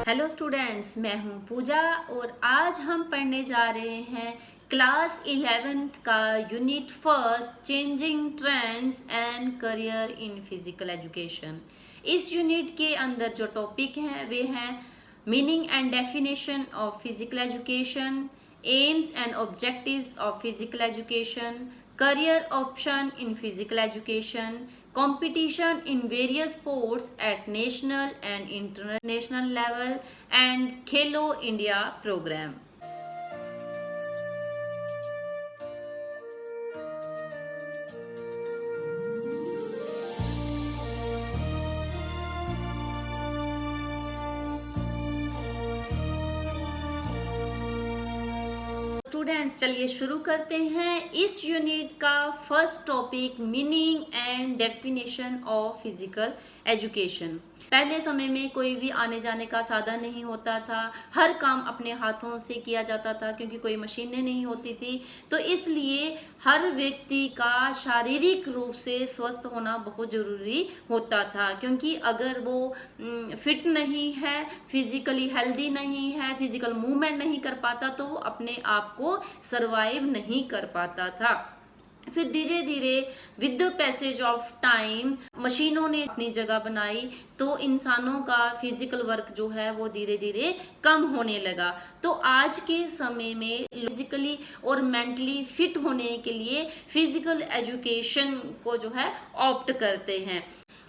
Hello students, मैं हूं पूजा और आज हम पढ़ने जा रहे हैं क्लास 11th का unit first changing trends and career in physical education. इस यूनिट के अंदर जो टॉपिक हैं वे हैं meaning and definition of physical education, AIIMS and objectives of physical education, career option in physical education, competition in various sports at national and international level, and Khelo India program. Students, चलिए शुरू करते हैं इस unit का first topic meaning and definition of physical education. पहले समय में कोई भी आने जाने का साधन नहीं होता था, हर काम अपने हाथों से किया जाता था क्योंकि कोई मशीनें नहीं होती थी। तो इसलिए हर व्यक्ति का शारीरिक रूप से स्वस्थ होना बहुत ज़रूरी होता था, क्योंकि अगर वो फिट नहीं है, फिजिकली हेल्दी नहीं है, फिजिकल मूवमेंट नहीं कर पाता तो वो अपने आप को सरवाइव नहीं कर पाता था। फिर धीरे धीरे with the passage of time मशीनों ने अपनी जगह बनाई, तो इंसानों का फिजिकल वर्क जो है वो धीरे धीरे कम होने लगा। तो आज के समय में फिजिकली और मेंटली फिट होने के लिए फिजिकल एजुकेशन को जो है ऑप्ट करते हैं।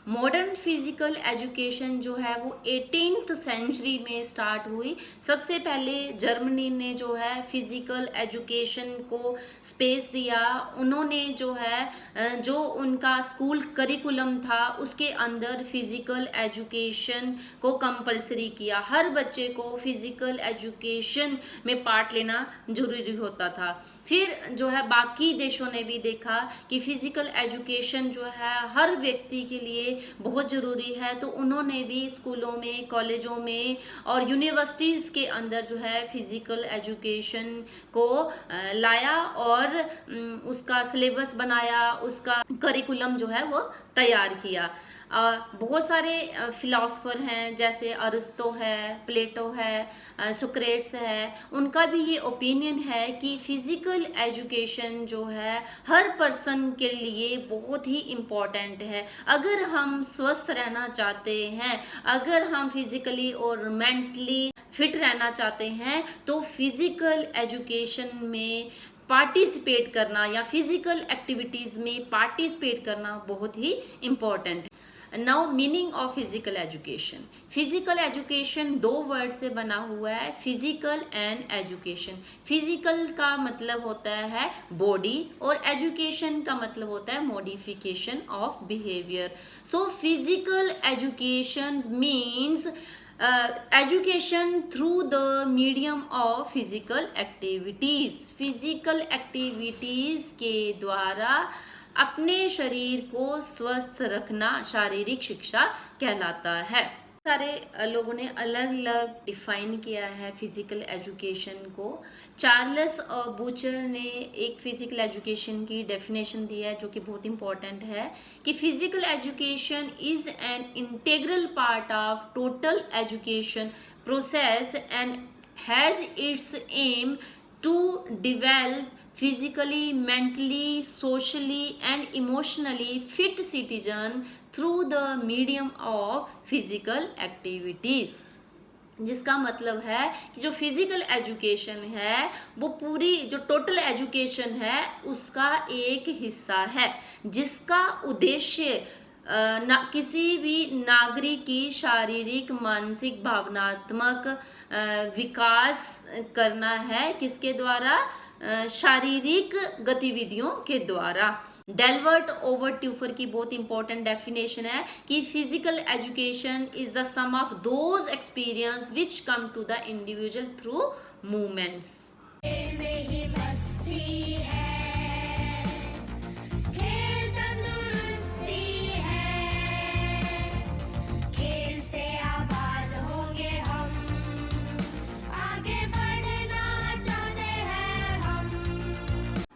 मॉडर्न फिजिकल एजुकेशन जो है वो 18th सेंचुरी में स्टार्ट हुई। सबसे पहले जर्मनी ने जो है फिजिकल एजुकेशन को स्पेस दिया। उन्होंने जो है जो उनका स्कूल करिकुलम था उसके अंदर फिजिकल एजुकेशन को कंपलसरी किया। हर बच्चे को फिजिकल एजुकेशन में पार्ट लेना जरूरी होता था। फिर जो है बाकी देशों ने भी देखा कि फिजिकल एजुकेशन जो है हर व्यक्ति के लिए बहुत ज़रूरी है, तो उन्होंने भी स्कूलों में, कॉलेजों में और यूनिवर्सिटीज़ के अंदर जो है फिजिकल एजुकेशन को लाया और उसका सिलेबस बनाया, उसका करिकुलम जो है वो तैयार किया। बहुत सारे फिलोसफर हैं, जैसे अरिस्टो है, प्लेटो है, सोक्रेट्स है। उनका भी ये ओपिनियन है कि फिजिकल एजुकेशन जो है हर पर्सन के लिए बहुत ही इम्पॉर्टेंट है। अगर हम स्वस्थ रहना चाहते हैं, अगर हम फिजिकली और मेंटली फिट रहना चाहते हैं, तो फिजिकल एजुकेशन में पार्टिसिपेट करना या फिजिकल एक्टिविटीज़ में पार्टिसिपेट करना बहुत ही इम्पॉर्टेंट है। Now meaning of physical education. Physical education दो वर्ड से बना हुआ है, फिजिकल एंड एजुकेशन। फिजिकल का मतलब होता है बॉडी और एजुकेशन का मतलब होता है modification of behaviour. So physical education means education through the medium of physical activities. Physical activities के द्वारा अपने शरीर को स्वस्थ रखना शारीरिक शिक्षा कहलाता है। सारे लोगों ने अलग अलग डिफाइन किया है फिजिकल एजुकेशन को। चार्ल्स बूचर ने एक फिजिकल एजुकेशन की डेफिनेशन दी है जो कि बहुत इंपॉर्टेंट है कि physical education is an integral part of total education process and has its aim to develop physically, mentally, socially and emotionally fit citizen through the medium of physical activities। जिसका मतलब है कि जो फिजिकल एजुकेशन है वो पूरी जो total education है उसका एक हिस्सा है, जिसका उद्देश्य किसी भी नागरिक की शारीरिक, मानसिक, भावनात्मक विकास करना है। किसके द्वारा? शारीरिक गतिविधियों के द्वारा। डेल्बर्ट ओवरट्यूफर की बहुत इंपॉर्टेंट डेफिनेशन है कि physical education is the sum of those experience which come to the individual through movements.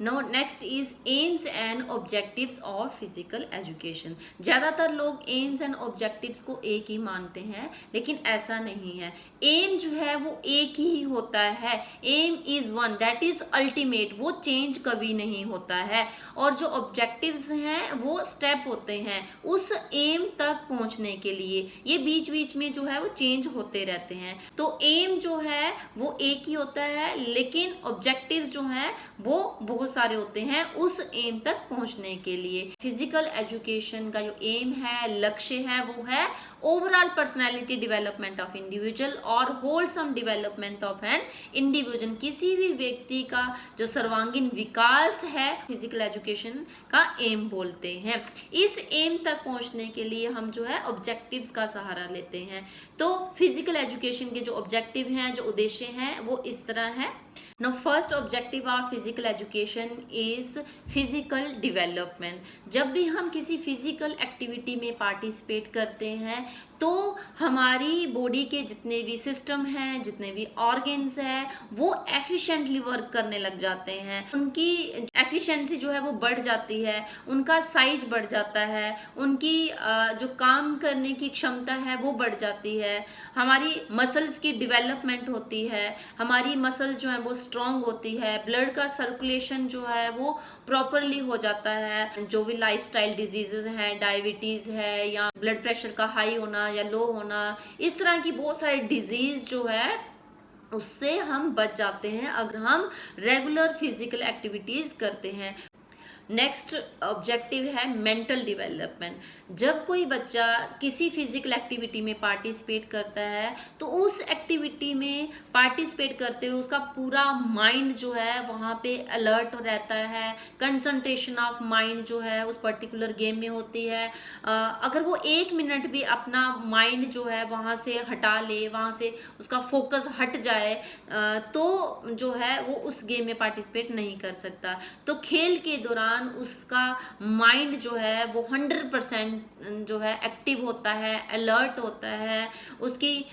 Now next is aims and objectives of physical education. ज़्यादातर लोग एम्स एंड ऑब्जेक्टिव्स को एक ही मानते हैं, लेकिन ऐसा नहीं है। एम जो है वो एक ही होता है, aim is one, that is ultimate, वो चेंज कभी नहीं होता है। और जो ऑब्जेक्टिव्स हैं वो स्टेप होते हैं उस एम तक पहुंचने के लिए, ये बीच बीच में जो है वो चेंज होते रहते हैं। तो एम जो है वो एक ही होता है, लेकिन ऑब्जेक्टिव्स जो हैं वो बहुत सारे होते हैं उस एम तक पहुंचने के लिए। फिजिकल एजुकेशन का जो एम है, लक्ष्य है, वो है overall personality development of individual और wholesome development of an individual. किसी भी व्यक्ति का जो सर्वांगीण विकास है फिजिकल एजुकेशन का एम बोलते हैं। इस एम तक पहुंचने के लिए हम जो है ऑब्जेक्टिव्स का सहारा लेते हैं। तो फिजिकल एजुकेशन के जो ऑब्जेक्टिव हैं, जो उद्देश्य हैं, वो इस तरह है। Now first objective of physical education is physical development। जब भी हम किसी फिजिकल एक्टिविटी में पार्टिसिपेट करते हैं तो हमारी बॉडी के जितने भी सिस्टम हैं, जितने भी ऑर्गन्स हैं, वो एफिशिएंटली वर्क करने लग जाते हैं। उनकी एफिशिएंसी जो है वो बढ़ जाती है, उनका साइज बढ़ जाता है, उनकी जो काम करने की क्षमता है वो बढ़ जाती है। हमारी मसल्स की डेवलपमेंट होती है, हमारी मसल्स जो है वो स्ट्रॉन्ग होती है, ब्लड का सर्कुलेशन जो है वो प्रॉपरली हो जाता है। जो भी लाइफस्टाइल डिजीजेज हैं, डायबिटीज है या ब्लड प्रेशर का हाई होना या लो होना, इस तरह की बहुत सारी डिजीज जो है उससे हम बच जाते हैं अगर हम रेगुलर फिजिकल एक्टिविटीज करते हैं। नेक्स्ट ऑब्जेक्टिव है मेंटल डेवलपमेंट। जब कोई बच्चा किसी फिजिकल एक्टिविटी में पार्टिसिपेट करता है तो उस एक्टिविटी में पार्टिसिपेट करते हुए उसका पूरा माइंड जो है वहाँ पे अलर्ट रहता है, कंसंट्रेशन ऑफ माइंड जो है उस पर्टिकुलर गेम में होती है। अगर वो 1 मिनट भी अपना माइंड जो है वहाँ से हटा ले, वहाँ से उसका फोकस हट जाए तो जो है वो उस गेम में पार्टिसिपेट नहीं कर सकता। तो खेल के दौरान उसका माइंड जो है वो 100% जो है एक्टिव होता है, अलर्ट होता है। उसकी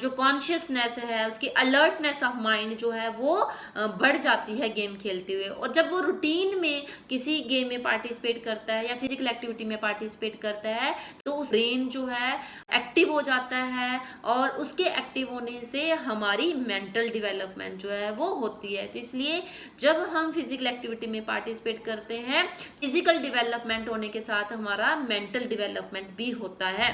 जो कॉन्शियसनेस है, उसकी अलर्टनेस ऑफ माइंड जो है वो बढ़ जाती है गेम खेलते हुए। और जब वो रूटीन में किसी गेम में पार्टिसिपेट करता है या फिजिकल एक्टिविटी में पार्टिसिपेट करता है तो उस ब्रेन जो है एक्टिव हो जाता है और उसके एक्टिव होने से हमारी मेंटल डेवलपमेंट जो है वो होती है। तो इसलिए जब हम फिजिकल एक्टिविटी में पार्टिसिपेट करते हैं, फिजिकल डेवलपमेंट होने के साथ हमारा मेंटल डेवलपमेंट भी होता है।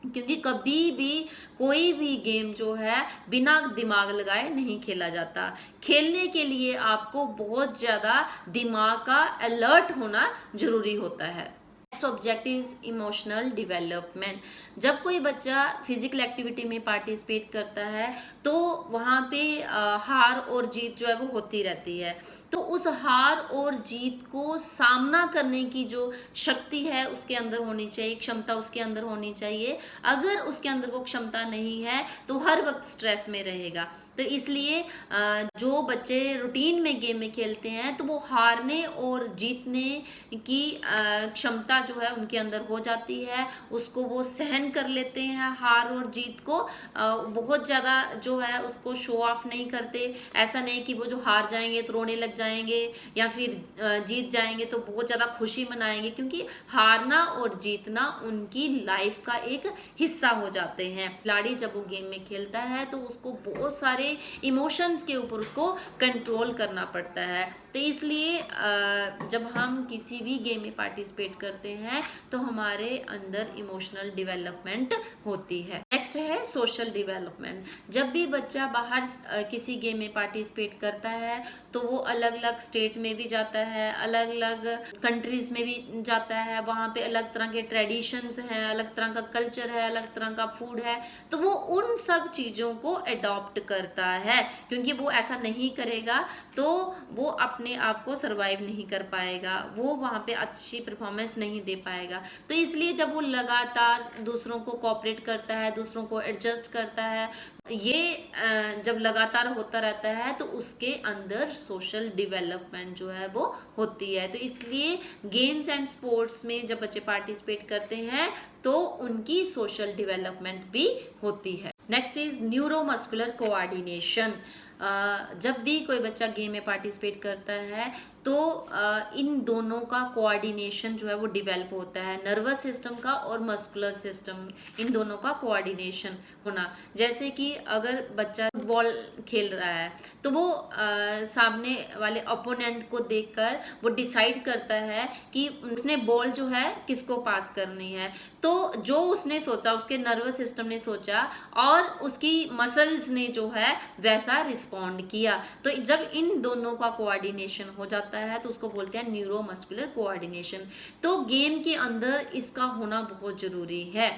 क्योंकि कभी भी कोई भी गेम जो है बिना दिमाग लगाए नहीं खेला जाता। खेलने के लिए आपको बहुत ज़्यादा दिमाग का अलर्ट होना जरूरी होता है। Next objective is emotional development. जब कोई बच्चा फिजिकल एक्टिविटी में पार्टिसिपेट करता है तो वहाँ पे हार और जीत जो है वो होती रहती है। तो उस हार और जीत को सामना करने की जो शक्ति है उसके अंदर होनी चाहिए, क्षमता उसके अंदर होनी चाहिए। अगर उसके अंदर वो क्षमता नहीं है तो हर वक्त स्ट्रेस में रहेगा। तो इसलिए जो बच्चे रूटीन में गेम में खेलते हैं तो वो हारने और जीतने की क्षमता जो है उनके अंदर हो जाती है, उसको वो सहन कर लेते हैं। हार और जीत को बहुत ज़्यादा जो है उसको शो ऑफ नहीं करते। ऐसा नहीं कि वो जो हार जाएंगे तो रोने लग जाएंगे या फिर जीत जाएंगे तो बहुत ज़्यादा खुशी मनाएंगे, क्योंकि हारना और जीतना उनकी लाइफ का एक हिस्सा हो जाते हैं। खिलाड़ी जब वो गेम में खेलता है तो उसको बहुत सारे इमोशंस के ऊपर उसको कंट्रोल करना पड़ता है। तो इसलिए जब हम किसी भी गेम में पार्टिसिपेट करते हैं तो हमारे अंदर इमोशनल डेवलपमेंट होती है। नेक्स्ट है सोशल डेवलपमेंट। जब भी बच्चा बाहर किसी गेम में पार्टिसिपेट करता है तो वो अलग अलग स्टेट में भी जाता है, अलग अलग कंट्रीज में भी जाता है। वहाँ पे अलग तरह के ट्रेडिशंस हैं, अलग तरह का कल्चर है, अलग तरह का फूड है। तो वो उन सब चीज़ों को अडॉप्ट करता है, क्योंकि वो ऐसा नहीं करेगा तो वो अपने आप को सरवाइव नहीं कर पाएगा, वो वहाँ पे अच्छी परफॉर्मेंस नहीं दे पाएगा। तो इसलिए जब वो लगातार दूसरों को कोऑपरेट करता है, दूसरों को एडजस्ट करता है, ये जब लगातार होता रहता है तो उसके अंदर सोशल डेवलपमेंट जो है वो होती है। तो इसलिए गेम्स एंड स्पोर्ट्स में जब बच्चे पार्टिसिपेट करते हैं तो उनकी सोशल डेवलपमेंट भी होती है। Next is neuromuscular coordination. जब भी कोई बच्चा गेम में पार्टिसिपेट करता है तो इन दोनों का कोऑर्डिनेशन जो है वो डेवलप होता है, नर्वस सिस्टम का और मस्कुलर सिस्टम, इन दोनों का कोऑर्डिनेशन होना। जैसे कि अगर बच्चा फुटबॉल खेल रहा है तो वो सामने वाले ओपोनेंट को देखकर वो डिसाइड करता है कि उसने बॉल जो है किसको पास करनी है। तो जो उसने सोचा, उसके नर्वस सिस्टम ने सोचा और उसकी मसल्स ने जो है वैसा रिस्पॉन्ड किया। तो जब इन दोनों का कोऑर्डिनेशन हो जाता है तो उसको बोलते हैं न्यूरोमस्कुलर कोऑर्डिनेशन। तो गेम के अंदर इसका होना बहुत जरूरी है।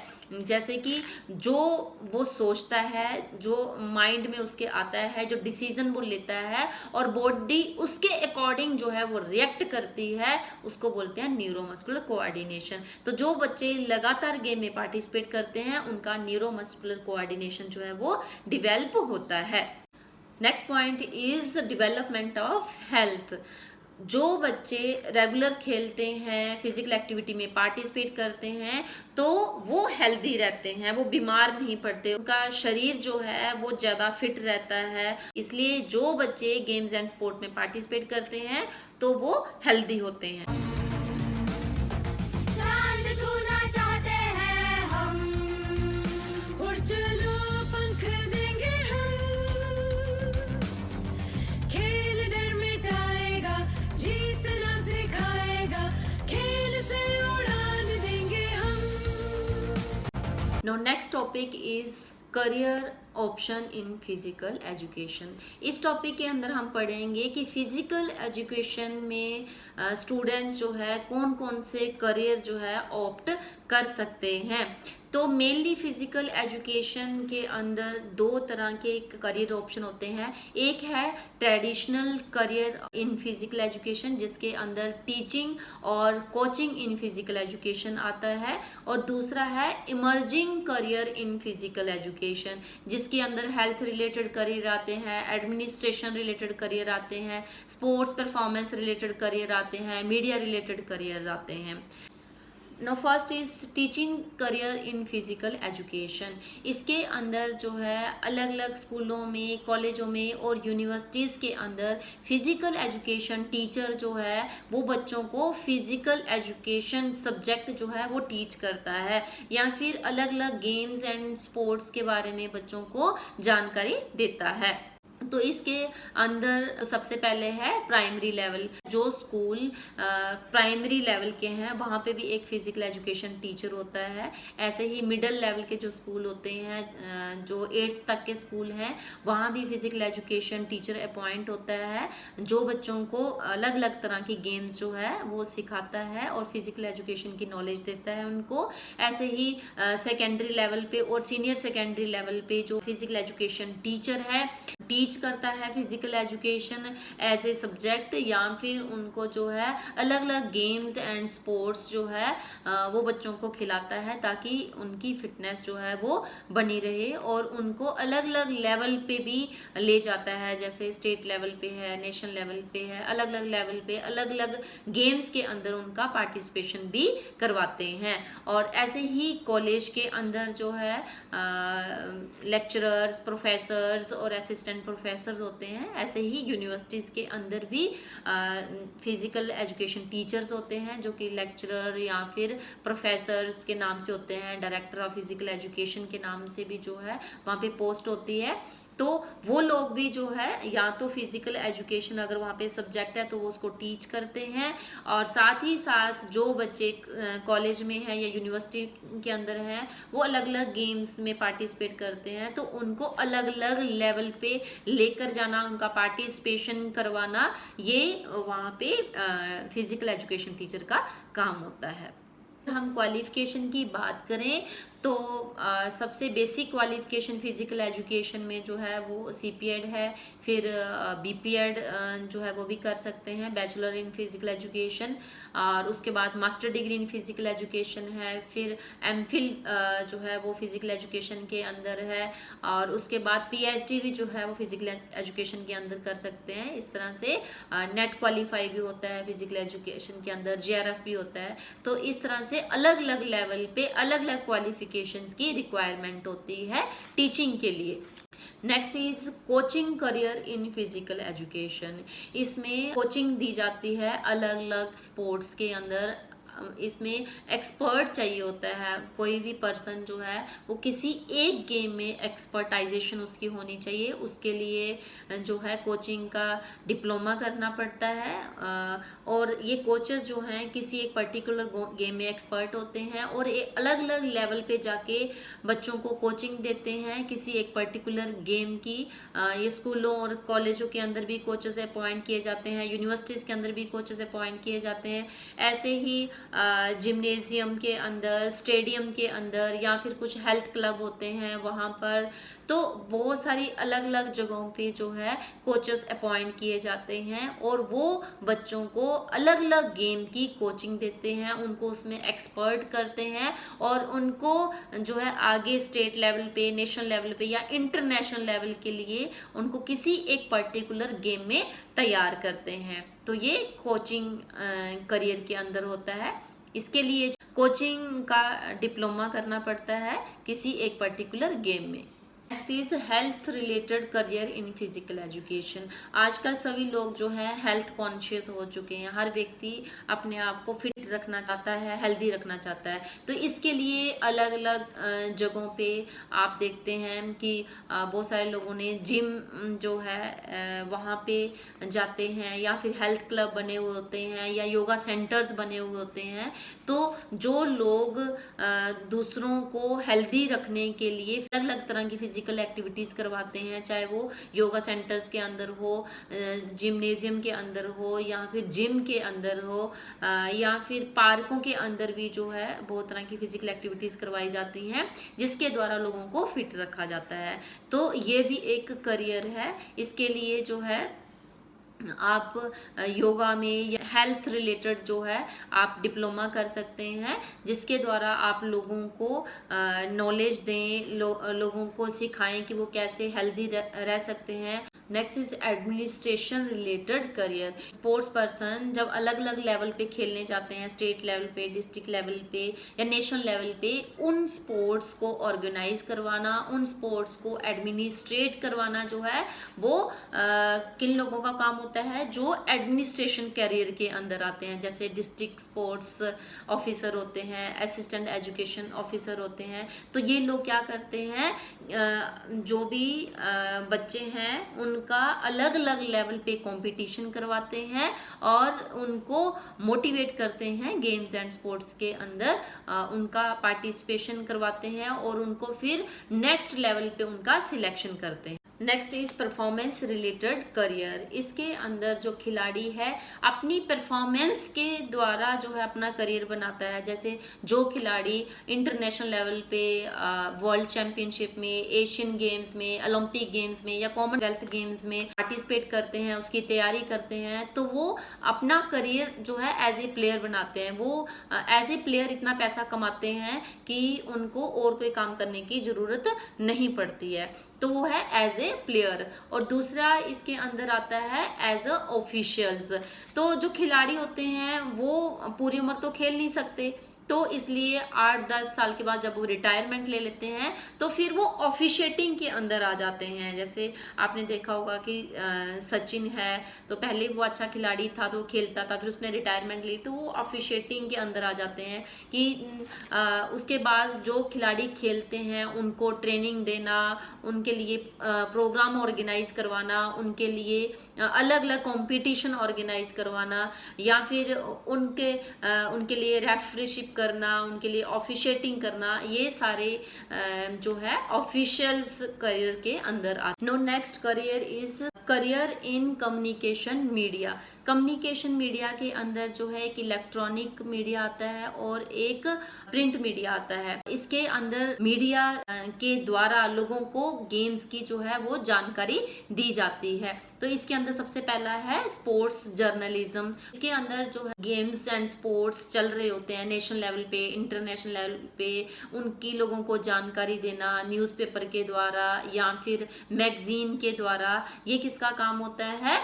जैसे कि जो वो सोचता है, जो माइंड में उसके आता है, जो डिसीजन वो लेता है और बॉडी उसके अकॉर्डिंग जो है वो रिएक्ट करती है, उसको बोलते हैं न्यूरोमस्कुलर कोऑर्डिनेशन। तो जो बच्चे लगातार गेम में पार्टिसिपेट करते हैं उनका न्यूरोमस्कुलर कोऑर्डिनेशन जो है वो डेवलप होता है। Next point is development of health. जो बच्चे रेगुलर खेलते हैं, फिजिकल एक्टिविटी में पार्टिसिपेट करते हैं तो वो हेल्दी रहते हैं, वो बीमार नहीं पड़ते, उनका शरीर जो है वो ज़्यादा फिट रहता है। इसलिए जो बच्चे गेम्स एंड स्पोर्ट में पार्टिसिपेट करते हैं तो वो हेल्दी होते हैं। Now next topic is career option in physical education. इस टॉपिक के अंदर हम पढ़ेंगे कि फिजिकल एजुकेशन में स्टूडेंट्स जो है कौन कौन से करियर जो है ऑप्ट कर सकते हैं। तो मेनली फिजिकल एजुकेशन के अंदर दो तरह के करियर ऑप्शन होते हैं। एक है traditional career in physical education जिसके अंदर टीचिंग और कोचिंग इन फिजिकल एजुकेशन आता है, और दूसरा है emerging career in physical education जिसके अंदर हेल्थ रिलेटेड करियर आते हैं, एडमिनिस्ट्रेशन रिलेटेड करियर आते हैं, स्पोर्ट्स परफॉर्मेंस रिलेटेड करियर आते हैं, मीडिया रिलेटेड करियर आते हैं। Now first is teaching career in physical education. इसके अंदर जो है अलग अलग स्कूलों में, कॉलेजों में और यूनिवर्सिटीज़ के अंदर फिजिकल एजुकेशन टीचर जो है वो बच्चों को फिजिकल एजुकेशन सब्जेक्ट जो है वो टीच करता है, या फिर अलग अलग गेम्स एंड स्पोर्ट्स के बारे में बच्चों को जानकारी देता है। तो इसके अंदर सबसे पहले है प्राइमरी लेवल। जो स्कूल प्राइमरी लेवल के हैं वहाँ पे भी एक फिजिकल एजुकेशन टीचर होता है। ऐसे ही मिडिल लेवल के जो स्कूल होते हैं, जो 8th तक के स्कूल हैं, वहाँ भी फिजिकल एजुकेशन टीचर अपॉइंट होता है जो बच्चों को अलग अलग तरह की गेम्स जो है वो सिखाता है और फिजिकल एजुकेशन की नॉलेज देता है उनको। ऐसे ही सेकेंडरी लेवल पे और सीनियर सेकेंडरी लेवल पे जो फिजिकल एजुकेशन टीचर है टीच करता है physical education as a subject, या फिर उनको जो है अलग अलग गेम्स एंड स्पोर्ट्स जो है वो बच्चों को खिलाता है ताकि उनकी फिटनेस जो है वो बनी रहे, और उनको अलग अलग लेवल पे भी ले जाता है। जैसे स्टेट लेवल पे है, नेशनल लेवल पे है, अलग अलग लेवल पे अलग अलग गेम्स के अंदर उनका पार्टिसिपेशन भी करवाते हैं। और ऐसे ही कॉलेज के अंदर जो है लेक्चरर्स, प्रोफेसर्स और असिस्टेंट प्रोफेसर्स होते हैं। ऐसे ही यूनिवर्सिटीज़ के अंदर भी फिजिकल एजुकेशन टीचर्स होते हैं जो कि लेक्चरर या फिर प्रोफेसर्स के नाम से होते हैं, डायरेक्टर ऑफ फिजिकल एजुकेशन के नाम से भी जो है वहाँ पे पोस्ट होती है। तो वो लोग भी जो है या तो फिजिकल एजुकेशन अगर वहाँ पे सब्जेक्ट है तो वो उसको टीच करते हैं, और साथ ही साथ जो बच्चे कॉलेज में हैं या यूनिवर्सिटी के अंदर हैं वो अलग अलग गेम्स में पार्टिसिपेट करते हैं तो उनको अलग अलग लेवल पे लेकर जाना, उनका पार्टिसिपेशन करवाना, ये वहाँ पे फिजिकल एजुकेशन टीचर का काम होता है। हम क्वालिफिकेशन की बात करें तो सबसे बेसिक क्वालिफिकेशन फिजिकल एजुकेशन में जो है वो CPED है, फिर BPED जो है वो भी कर सकते हैं, बैचलर इन फिजिकल एजुकेशन, और उसके बाद master degree in physical education है, फिर MPhil जो है वो फिजिकल एजुकेशन के अंदर है, और उसके बाद PhD भी जो है वो फिजिकल एजुकेशन के अंदर कर सकते हैं। इस तरह से नेट क्वालिफाई भी होता है फिजिकल एजुकेशन के अंदर, JRF भी होता है। तो इस तरह से अलग अलग लेवल पे अलग अलग क्वालिफिकेशंस की रिक्वायरमेंट होती है टीचिंग के लिए। Next is coaching career in physical education. इसमें कोचिंग दी जाती है अलग अलग स्पोर्ट्स के अंदर। इसमें एक्सपर्ट चाहिए होता है, कोई भी पर्सन जो है वो किसी एक गेम में एक्सपर्टाइजेशन उसकी होनी चाहिए। उसके लिए जो है कोचिंग का डिप्लोमा करना पड़ता है, और ये कोचेस जो हैं किसी एक पर्टिकुलर गेम में एक्सपर्ट होते हैं और एक अलग अलग लेवल पे जाके बच्चों को कोचिंग देते हैं किसी एक पर्टिकुलर गेम की। ये स्कूलों और कॉलेजों के अंदर भी कोचेस अपॉइंट किए जाते हैं, यूनिवर्सिटीज़ के अंदर भी कोचेस अपॉइंट किए जाते हैं। ऐसे ही जिम्नेजियम के अंदर, स्टेडियम के अंदर, या फिर कुछ हेल्थ क्लब होते हैं वहाँ पर। तो बहुत सारी अलग अलग जगहों पे जो है कोचेस अपॉइंट किए जाते हैं और वो बच्चों को अलग अलग गेम की कोचिंग देते हैं, उनको उसमें एक्सपर्ट करते हैं और उनको जो है आगे स्टेट लेवल पे, नेशनल लेवल पे या इंटरनेशनल लेवल के लिए उनको किसी एक पर्टिकुलर गेम में तैयार करते हैं। तो ये कोचिंग करियर के अंदर होता है। इसके लिए कोचिंग का डिप्लोमा करना पड़ता है किसी एक पर्टिकुलर गेम में। Next is health related career in physical education. आजकल सभी लोग जो है हेल्थ कॉन्शियस हो चुके हैं, हर व्यक्ति अपने आप को फिट रखना चाहता है, हेल्दी रखना चाहता है। तो इसके लिए अलग अलग जगहों पे आप देखते हैं कि बहुत सारे लोगों ने जिम जो है वहाँ पे जाते हैं, या फिर हेल्थ क्लब बने हुए होते हैं या योगा सेंटर्स बने हुए होते हैं। तो जो लोग दूसरों को हेल्दी रखने के लिए अलग अलग तरह की फिजिकल एक्टिविटीज़ करवाते हैं, चाहे वो योगा सेंटर्स के अंदर हो, जिम्नेजियम के अंदर हो, या फिर जिम के अंदर हो, या फिर पार्कों के अंदर भी जो है बहुत तरह की फिजिकल एक्टिविटीज़ करवाई जाती हैं जिसके द्वारा लोगों को फिट रखा जाता है। तो ये भी एक करियर है। इसके लिए जो है आप योगा में या हेल्थ रिलेटेड जो है आप डिप्लोमा कर सकते हैं, जिसके द्वारा आप लोगों को नॉलेज दें, लोगों को सिखाएं कि वो कैसे हेल्दी रह सकते हैं। Next is administration related career. Sports person जब अलग अलग लेवल पे खेलने जाते हैं, स्टेट लेवल पे, डिस्ट्रिक्ट लेवल पे या नेशनल लेवल पे, उन स्पोर्ट्स को ऑर्गेनाइज करवाना, उन स्पोर्ट्स को एडमिनिस्ट्रेट करवाना जो है वो किन लोगों का काम होता है, जो एडमिनिस्ट्रेशन करियर के अंदर आते हैं। जैसे डिस्ट्रिक्ट स्पोर्ट्स ऑफिसर होते हैं, असिस्टेंट एजुकेशन ऑफिसर होते हैं। तो ये लोग क्या करते हैं, जो भी बच्चे हैं उनका अलग अलग लेवल पे कंपटीशन करवाते हैं और उनको मोटिवेट करते हैं गेम्स एंड स्पोर्ट्स के अंदर, उनका पार्टिसिपेशन करवाते हैं और उनको फिर नेक्स्ट लेवल पे उनका सिलेक्शन करते हैं। Next is performance related career. इसके अंदर जो खिलाड़ी है अपनी परफॉर्मेंस के द्वारा जो है अपना करियर बनाता है। जैसे जो खिलाड़ी इंटरनेशनल लेवल पे वर्ल्ड चैंपियनशिप में, एशियन गेम्स में, ओलंपिक गेम्स में या कॉमनवेल्थ गेम्स में पार्टिसिपेट करते हैं, उसकी तैयारी करते हैं, तो वो अपना करियर जो है एज ए प्लेयर बनाते हैं। वो एज ए प्लेयर इतना पैसा कमाते हैं कि उनको और कोई काम करने की ज़रूरत नहीं पड़ती है। तो वो है एज ए प्लेयर। और दूसरा इसके अंदर आता है एज अ ऑफिशियल्स। तो जो खिलाड़ी होते हैं वो पूरी उम्र तो खेल नहीं सकते, तो इसलिए 8-10 साल के बाद जब वो रिटायरमेंट ले लेते हैं तो फिर वो ऑफिशिएटिंग के अंदर आ जाते हैं। जैसे आपने देखा होगा कि सचिन है, तो पहले वो अच्छा खिलाड़ी था तो खेलता था, फिर उसने रिटायरमेंट ली तो वो ऑफिशिएटिंग के अंदर आ जाते हैं कि उसके बाद जो खिलाड़ी खेलते हैं उनको ट्रेनिंग देना, उनके लिए प्रोग्राम ऑर्गेनाइज करवाना, उनके लिए अलग अलग कंपटीशन ऑर्गेनाइज करवाना, या फिर उनके लिए रेफरीशिप करना, उनके लिए ऑफिशिएटिंग करना, ये सारे जो है ऑफिशियल्स करियर के अंदर आते। Now next career is career in communication media. Communication media के अंदर जो है एक इलेक्ट्रॉनिक मीडिया आता है और एक प्रिंट मीडिया आता है। इसके अंदर मीडिया के द्वारा लोगों को गेम्स की जो है वो जानकारी दी जाती है। तो इसके अंदर सबसे पहला है स्पोर्ट्स जर्नलिज्म। इसके अंदर जो है गेम्स एंड स्पोर्ट्स चल रहे होते हैं नेशनल लेवल पे, इंटरनेशनल लेवल पे, उनकी लोगों को जानकारी देना न्यूज़पेपर के द्वारा या फिर मैगजीन के द्वारा। ये किसका काम होता है?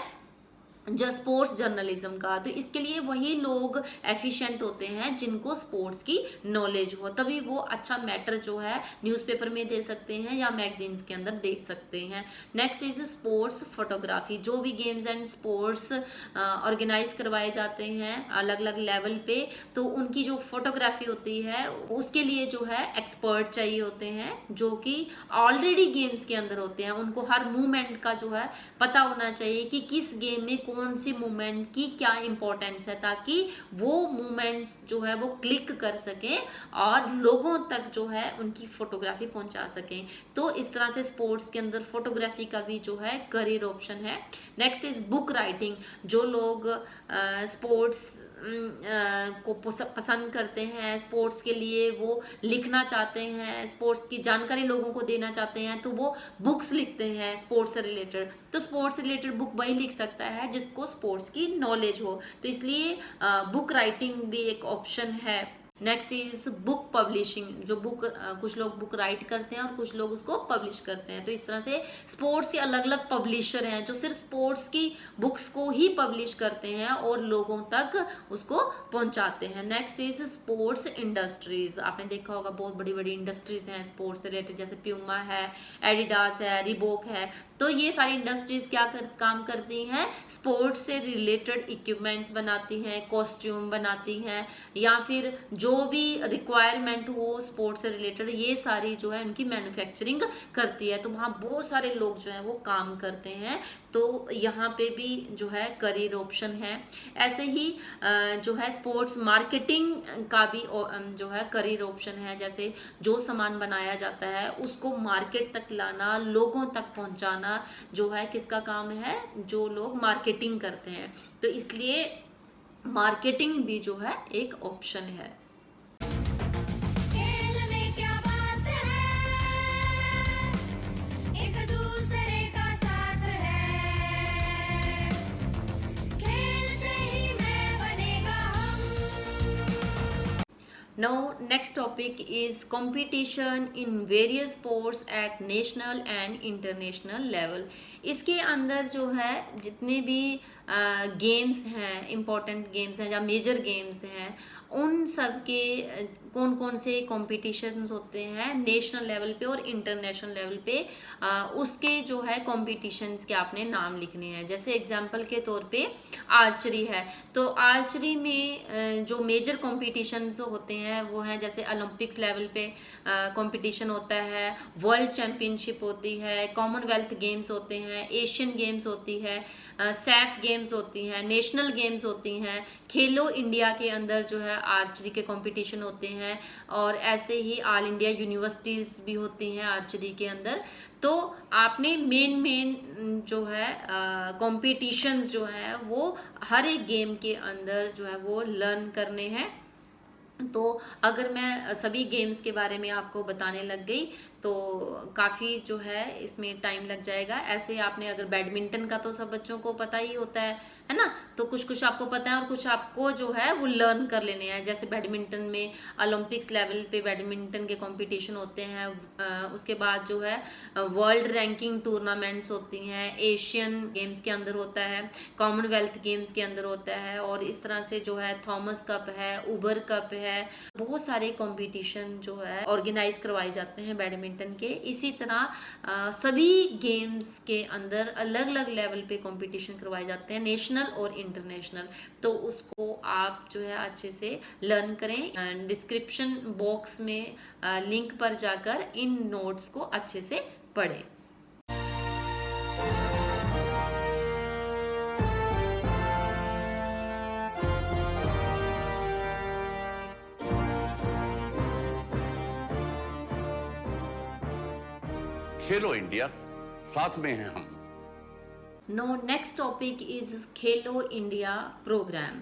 स्पोर्ट्स जर्नलिज्म का। तो इसके लिए वही लोग एफिशिएंट होते हैं जिनको स्पोर्ट्स की नॉलेज हो, तभी वो अच्छा मैटर जो है न्यूज़पेपर में दे सकते हैं या मैगजीन्स के अंदर दे सकते हैं। Next is sports photography. जो भी गेम्स एंड स्पोर्ट्स ऑर्गेनाइज करवाए जाते हैं अलग अलग लेवल पे, तो उनकी जो फोटोग्राफी होती है उसके लिए जो है एक्सपर्ट चाहिए होते हैं, जो कि ऑलरेडी गेम्स के अंदर होते हैं। उनको हर मूवमेंट का जो है पता होना चाहिए कि किस गेम में कौन सी मूवमेंट की क्या इंपॉर्टेंस है, ताकि वो मूवमेंट्स जो है वो क्लिक कर सकें और लोगों तक जो है उनकी फोटोग्राफी पहुंचा सकें। तो इस तरह से स्पोर्ट्स के अंदर फोटोग्राफी का भी जो है करियर ऑप्शन है। Next is book writing. जो लोग स्पोर्ट्स को पसंद करते हैं, स्पोर्ट्स के लिए वो लिखना चाहते हैं, स्पोर्ट्स की जानकारी लोगों को देना चाहते हैं, तो वो बुक्स लिखते हैं स्पोर्ट्स से रिलेटेड। तो स्पोर्ट्स से रिलेटेड बुक वही लिख सकता है जिसको स्पोर्ट्स की नॉलेज हो, तो इसलिए बुक राइटिंग भी एक ऑप्शन है। Next is book publishing. जो बुक कुछ लोग बुक राइट करते हैं और कुछ लोग उसको पब्लिश करते हैं। तो इस तरह से स्पोर्ट्स के अलग अलग पब्लिशर हैं जो सिर्फ स्पोर्ट्स की बुक्स को ही पब्लिश करते हैं और लोगों तक उसको पहुंचाते हैं। Next is sports industries. आपने देखा होगा बहुत बड़ी बड़ी इंडस्ट्रीज हैं स्पोर्ट्स से रिलेटेड, जैसे प्यूमा है, एडिडास है, रिबोक है। तो ये सारी इंडस्ट्रीज क्या काम करती हैं, स्पोर्ट्स से रिलेटेड इक्विपमेंट्स बनाती हैं, कॉस्ट्यूम बनाती हैं, या फिर जो भी रिक्वायरमेंट हो स्पोर्ट्स से रिलेटेड, ये सारी जो है उनकी मैन्युफैक्चरिंग करती है। तो वहाँ बहुत सारे लोग जो है वो काम करते हैं। तो यहाँ पे भी जो है करियर ऑप्शन है। ऐसे ही जो है स्पोर्ट्स मार्केटिंग का भी जो है करियर ऑप्शन है। जैसे जो सामान बनाया जाता है उसको मार्केट तक लाना, लोगों तक पहुंचाना जो है किसका काम है, जो लोग मार्केटिंग करते हैं। तो इसलिए मार्केटिंग भी जो है एक ऑप्शन है। Now next topic is competition in various sports at national and international level. इसके अंदर जो है जितने भी गेम्स हैं, इम्पोर्टेंट गेम्स हैं या मेजर गेम्स हैं, उन सब के कौन कौन से कॉम्पिटिशन्स होते हैं नेशनल लेवल पे और इंटरनेशनल लेवल पे, उसके जो है कॉम्पिटिशन्स के आपने नाम लिखने हैं। जैसे एग्जांपल के तौर पे आर्चरी है, तो आर्चरी में जो मेजर कॉम्पिटिशन्स होते हैं वो हैं, जैसे ओलंपिक्स लेवल पे कंपटीशन होता है, वर्ल्ड चैंपियनशिप होती है, कॉमनवेल्थ गेम्स होते हैं, एशियन गेम्स होती है, सैफ गेम्स होती हैं, नेशनल गेम्स होती हैं, खेलो इंडिया के अंदर जो है आर्चरी के कंपटीशन होते हैं, और ऐसे ही ऑल इंडिया यूनिवर्सिटीज़ भी होती हैं आर्चरी के अंदर। तो आपने मेन जो है कॉम्पिटिशन्स जो है वो हर एक गेम के अंदर जो है वो लर्न करने हैं। तो अगर मैं सभी गेम्स के बारे में आपको बताने लग गई तो काफ़ी जो है इसमें टाइम लग जाएगा। ऐसे आपने अगर बैडमिंटन का तो सब बच्चों को पता ही होता है ना, तो कुछ कुछ आपको पता है और कुछ आपको जो है वो लर्न कर लेने हैं। जैसे बैडमिंटन में ओलंपिक्स लेवल पे बैडमिंटन के कंपटीशन होते हैं, उसके बाद जो है वर्ल्ड रैंकिंग टूर्नामेंट्स होती हैं, एशियन गेम्स के अंदर होता है, कॉमनवेल्थ गेम्स के अंदर होता है, और इस तरह से जो है थॉमस कप है, उबर कप है, बहुत सारे कंपटीशन जो है ऑर्गेनाइज करवाए जाते हैं बैडमिंटन के। इसी तरह सभी गेम्स के अंदर अलग अलग लेवल पे कंपटीशन करवाए जाते हैं, नेशनल और इंटरनेशनल। तो उसको आप जो है अच्छे से लर्न करें। डिस्क्रिप्शन बॉक्स में लिंक पर जाकर इन नोट्स को अच्छे से पढ़ें। खेलो इंडिया, साथ में हैं हम। Now next topic is Khelo India program.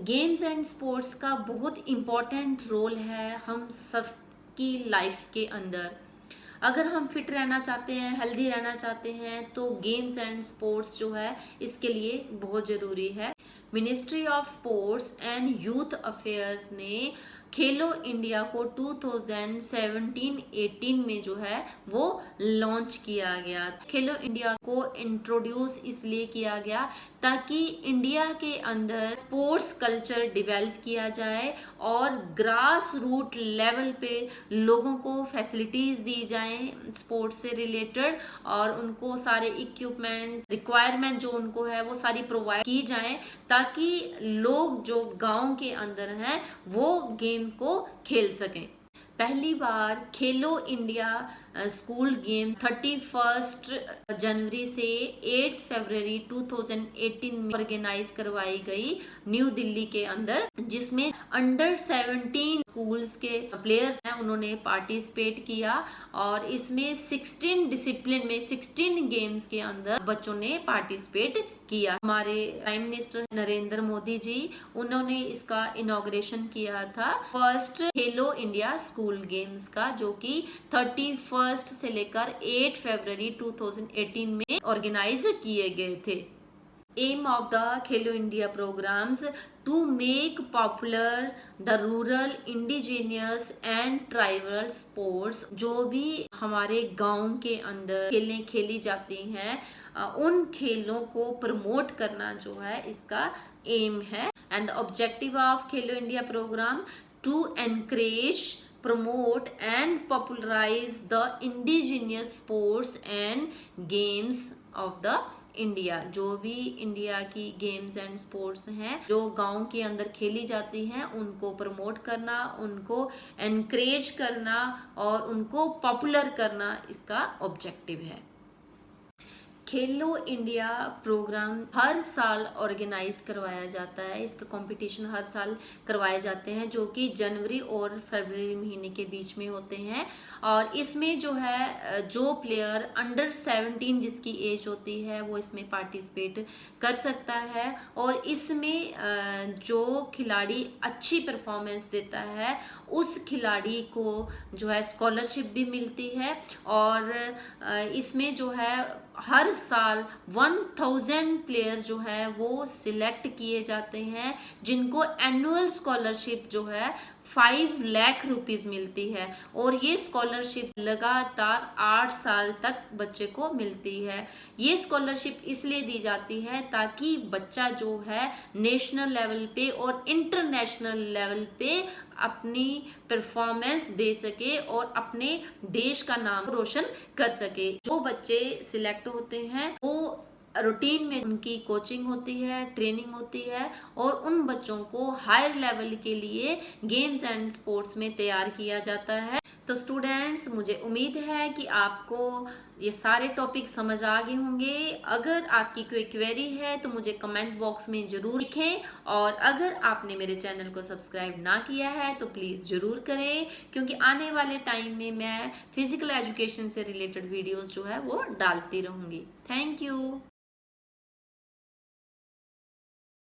Games and sports का बहुत इम्पोर्टेंट रोल है हम सबकी लाइफ के अंदर। अगर हम फिट रहना चाहते हैं, हेल्दी रहना चाहते हैं, तो गेम्स एंड स्पोर्ट्स जो है इसके लिए बहुत ज़रूरी है। Ministry of sports and youth affairs ने खेलो इंडिया को 2017-18 में जो है वो लॉन्च किया गया। खेलो इंडिया को इंट्रोड्यूस इसलिए किया गया ताकि इंडिया के अंदर स्पोर्ट्स कल्चर डेवलप किया जाए और ग्रास रूट लेवल पे लोगों को फैसिलिटीज दी जाएं स्पोर्ट्स से रिलेटेड, और उनको सारे इक्विपमेंट रिक्वायरमेंट जो उनको है वो सारी प्रोवाइड की जाएं ताकि लोग जो गांव के अंदर हैं वो गेम को खेल सकें। पहली बार खेलो इंडिया स्कूल गेम 31 जनवरी से 8 फरवरी 2018 में ऑर्गेनाइज करवाई गई न्यू दिल्ली के अंदर, जिसमें अंडर 17 स्कूल्स के प्लेयर्स हैं उन्होंने पार्टिसिपेट किया और इसमें 16 डिसिप्लिन में 16 गेम्स के अंदर बच्चों ने पार्टिसिपेट किया। हमारे प्राइम मिनिस्टर नरेंद्र मोदी जी उन्होंने इसका इनॉग्रेशन किया था फर्स्ट खेलो इंडिया स्कूल गेम्स का, जो कि 31 से लेकर 8 फरवरी 2018 में ऑर्गेनाइज किए गए थे। Aim of the Khelo India programs to make popular the rural indigenous and tribal sports, जो भी हमारे गांव के अंदर खेलें खेली जाती हैं उन खेलों को प्रमोट करना जो है इसका एम है। And the objective of Khelo India program to encourage promote and popularize the indigenous sports and games of the India. जो भी इंडिया की गेम्स एंड स्पोर्ट्स हैं जो गांव के अंदर खेली जाती हैं उनको प्रमोट करना, उनको एनकरेज करना और उनको पॉपुलर करना इसका ऑब्जेक्टिव है। खेलो इंडिया प्रोग्राम हर साल ऑर्गेनाइज करवाया जाता है, इसका कंपटीशन हर साल करवाए जाते हैं जो कि जनवरी और फरवरी महीने के बीच में होते हैं। और इसमें जो है जो प्लेयर अंडर 17 जिसकी एज होती है वो इसमें पार्टिसिपेट कर सकता है, और इसमें जो खिलाड़ी अच्छी परफॉर्मेंस देता है उस खिलाड़ी को जो है स्कॉलरशिप भी मिलती है। और इसमें जो है हर साल 1000 प्लेयर जो है वो सिलेक्ट किए जाते हैं जिनको एनुअल स्कॉलरशिप जो है 5 लाख रुपीस मिलती है, और ये स्कॉलरशिप लगातार 8 साल तक बच्चे को मिलती है। ये स्कॉलरशिप इसलिए दी जाती है ताकि बच्चा जो है नेशनल लेवल पे और इंटरनेशनल लेवल पे अपनी परफॉर्मेंस दे सके और अपने देश का नाम रोशन कर सके। जो बच्चे सिलेक्ट होते हैं वो रूटीन में उनकी कोचिंग होती है, ट्रेनिंग होती है, और उन बच्चों को हायर लेवल के लिए गेम्स एंड स्पोर्ट्स में तैयार किया जाता है। तो स्टूडेंट्स, मुझे उम्मीद है कि आपको ये सारे टॉपिक समझ आ गए होंगे। अगर आपकी कोई क्वेरी है तो मुझे कमेंट बॉक्स में ज़रूर लिखें, और अगर आपने मेरे चैनल को सब्सक्राइब ना किया है तो प्लीज़ ज़रूर करें, क्योंकि आने वाले टाइम में मैं फिजिकल एजुकेशन से रिलेटेड वीडियोस जो है वो डालती रहूँगी। Thank you.